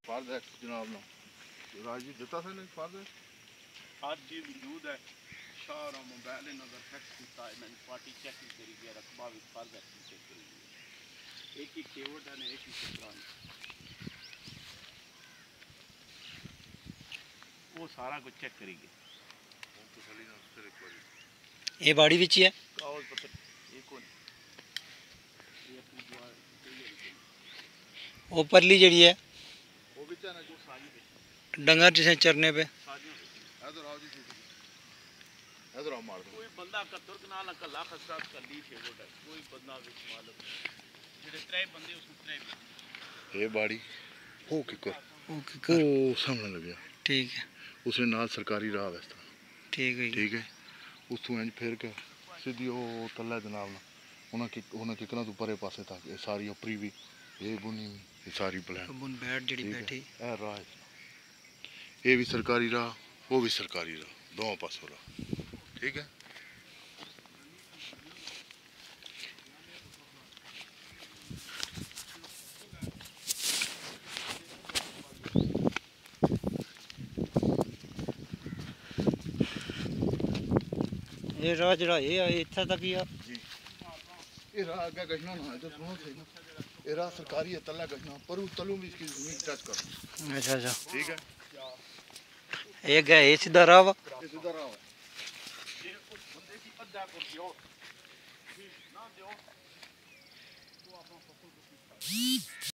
फर्ज है जनाब ना राजी देता था नहीं फर्ज है हर चीज़ मौजूद है सारा मोबाइल नगर फैक्स किया है मैंने पार्टी चेक करी गया रकबा भी फर्ज है चेक करी गया एक ही केवट है एक ही चक्रान वो सारा कुछ चेक करी गया ये बाड़ी विच है कागज पत्र एक कौन वो परली जड़ी है वो भी चाहे जो साजी डंगर जिसे चरने पे इधर आओ जी इधर आओ मार दो कोई बंदा कत्तर कनाल कल्ला खसरा कल्ली केवट है कोई बंदा विच मालूम जेडे त्रै बंदे उस त्रै ये बाड़ी हो किकर ओके ओ सामने लग गया ठीक है उसने नाल सरकारी राह है इस तरह ठीक है उसको इंज फिर के सीधी वो तल्ला जनाब ना उन्हें किकना तो परे पासे तक ये सारी अपरी भी ये बुनी ये सारी प्लान बुन बैठ जड़ी बैठी ए राह ये भी सरकारी राह वो भी सरकारी राह दोनों पासों राह ठीक है ये राह जड़ा ये इत्थे तक ही आ जी ये राह आगे गशना ना है तो सुनो सही ना ये राह सरकारी है तल्ला गशना पर उस तलू में इसकी जमीन टच कर अच्छा ठीक है ये गए सीधा राह वा ये सीधा राह है ये उस बंदे की अद्दा कर दियो ना दियो तो अपना फसल को